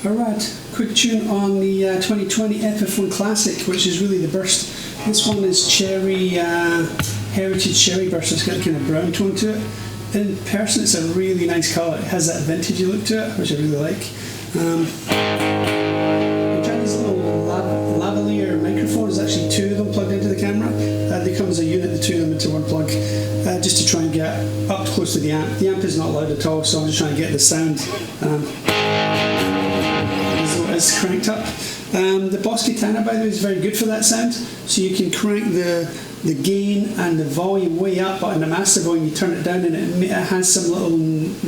Alright, quick tune on the 2020 Epiphone Classic, which is really the burst. This one is cherry, heritage cherry burst. It's got a kind of brown tone to it. In person, it's a really nice colour. It has that vintagey look to it, which I really like. I'm trying these little lavalier microphones. There's actually two of them plugged into the camera. They come as a unit, the two of them into one plug, just to try and get up close to the amp. The amp is not loud at all, so I'm just trying to get the sound as cranked up. The Boss Katana, by the way, is very good for that sound. So you can crank the gain and the volume way up, but in the master volume you turn it down and it has some little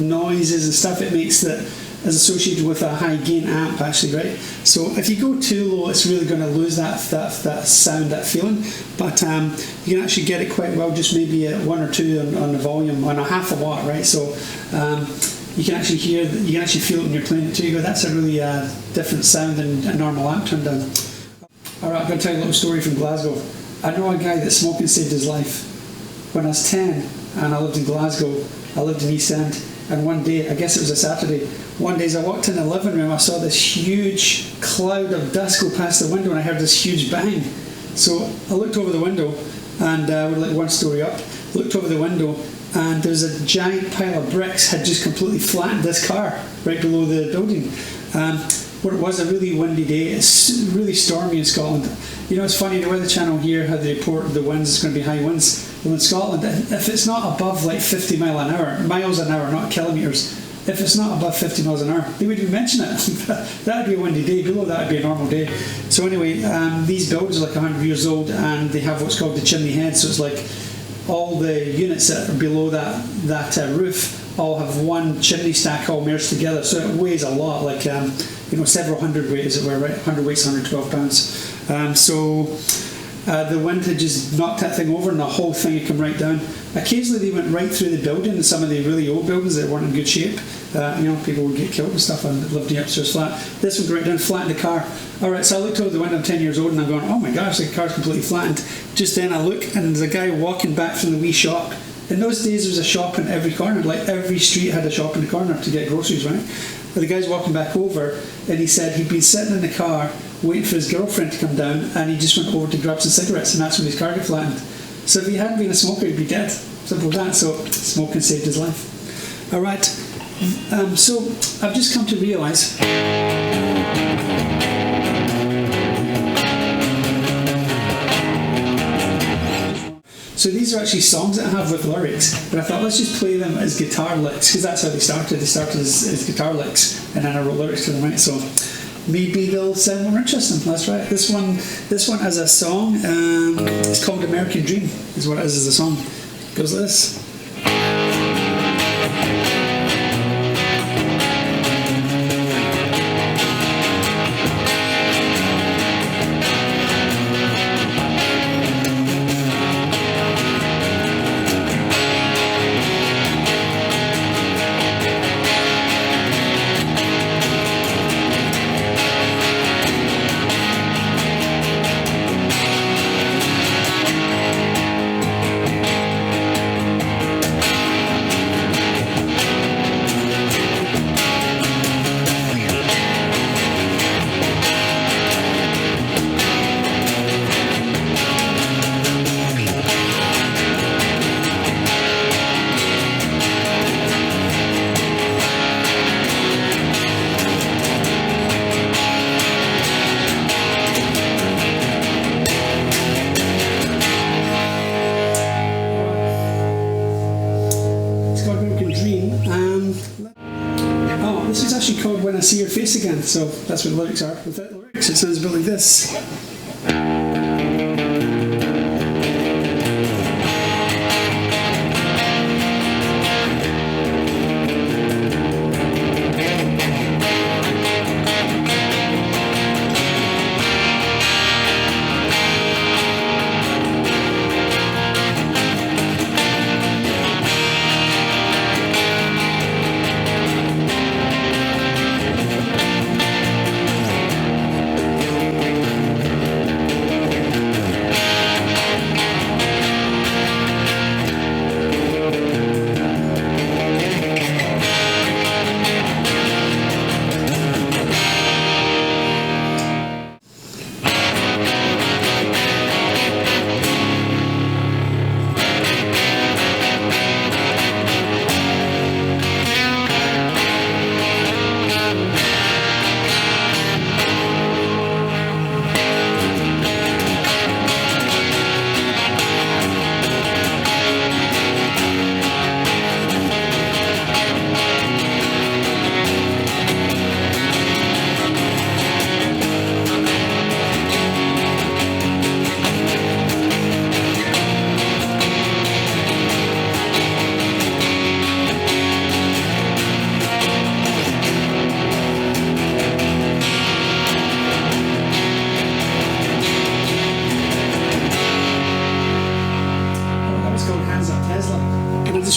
noises and stuff it makes that is associated with a high gain amp, actually, right? So if you go too low, it's really going to lose that sound, that feeling. But you can actually get it quite well, just maybe at 1 or 2 on the volume, on a half a watt, right? So you can actually hear, you can actually feel it when you're playing it too. You go, that's a really different sound than a normal amp turned down. Alright, I'm going to tell you a little story from Glasgow. I know a guy that smoking saved his life. When I was 10 and I lived in Glasgow, I lived in East End, and one day, I guess it was a Saturday, one day as I walked in the living room, I saw this huge cloud of dust go past the window and I heard this huge bang. So I looked over the window and we're like one story up, looked over the window and there was a giant pile of bricks had just completely flattened this car right below the building. What it was, a really windy day. It's really stormy in Scotland. You know, it's funny, the Weather Channel here had the report the winds, it's going to be high winds. Well, in Scotland, if it's not above like 50 miles an hour, not kilometres, if it's not above 50 miles an hour, they would even mention it. That would be a windy day. Below that would be a normal day. So anyway, these buildings are like 100 years old and they have what's called the chimney head. So it's like all the units that are below that roof all have one chimney stack all merged together. So it weighs a lot, like several hundred weight, as it were, right? 100 weights, 112 pounds. The wind had just knocked that thing over and the whole thing had come right down. Occasionally they went right through the building, and some of the really old buildings that weren't in good shape. People would get killed and stuff and lived in the upstairs flat. This went right down, flattened the car. Alright, so I looked over the window, I'm 10 years old, and I'm going, oh my gosh, the car's completely flattened. Just then I look, and there's a guy walking back from the wee shop. In those days there was a shop in every corner, like every street had a shop in the corner to get groceries, right? But the guy's walking back over, and he said he'd been sitting in the car waiting for his girlfriend to come down, and he just went over to grab some cigarettes, and that's when his car got flattened. So if he hadn't been a smoker, he'd be dead. Simple as that. So smoking saved his life. Alright, so I've just come to realise so these are actually songs that I have with lyrics, but I thought let's just play them as guitar licks, because that's how they started. They started as guitar licks, and then I wrote lyrics to them, right? So maybe they'll sound more interesting. That's right. This one as a song, it's called American Dream, is what it is as a song. It goes like this. This is actually called When I See Your Face Again, so that's what the lyrics are. Without the lyrics, it sounds a bit like this.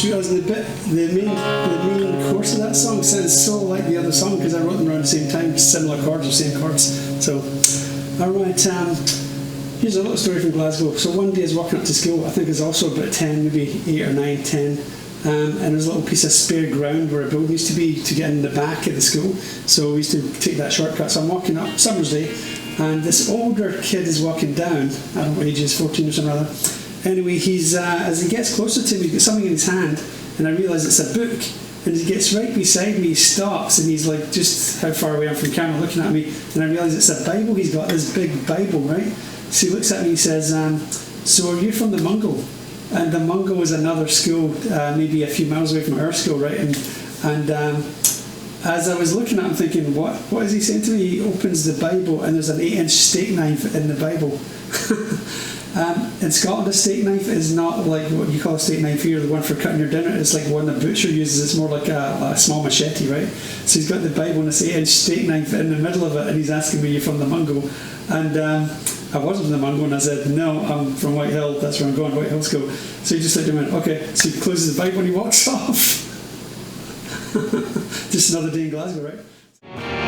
just realised the main chorus of that song sounds so like the other song because I wrote them around the same time, similar chords or same chords. So, alright, here's a little story from Glasgow. So one day I was walking up to school, I think I was also about 10, maybe 8 or 9, 10, and there's a little piece of spare ground where a building used to be to get in the back of the school. So we used to take that shortcut. So I'm walking up, summer's day, and this older kid is walking down. I don't know what age he is, 14 or something or other. Anyway, he's as he gets closer to me, he's got something in his hand, and I realise it's a book. And he gets right beside me, he stops, and he's like, just how far away I'm from camera, looking at me, and I realise it's a Bible. He's got this big Bible, right? So he looks at me and he says, so are you from the Mungo? And the Mungo was another school, maybe a few miles away from our school, right? And as I was looking at him thinking, what is he saying to me? He opens the Bible and there's an 8-inch steak knife in the Bible. In Scotland, a steak knife is not like what you call a steak knife here, the one for cutting your dinner. It's like one the butcher uses. It's more like a small machete, right? So he's got the Bible and this 8-inch steak knife in the middle of it, and he's asking me, "You're from the Mungo?" And I wasn't from the Mungo, and I said, "No, I'm from Whitehill. That's where I'm going, Whitehill School." So he just looked at me and went, "Okay." So he closes the Bible and he walks off. Just another day in Glasgow, right?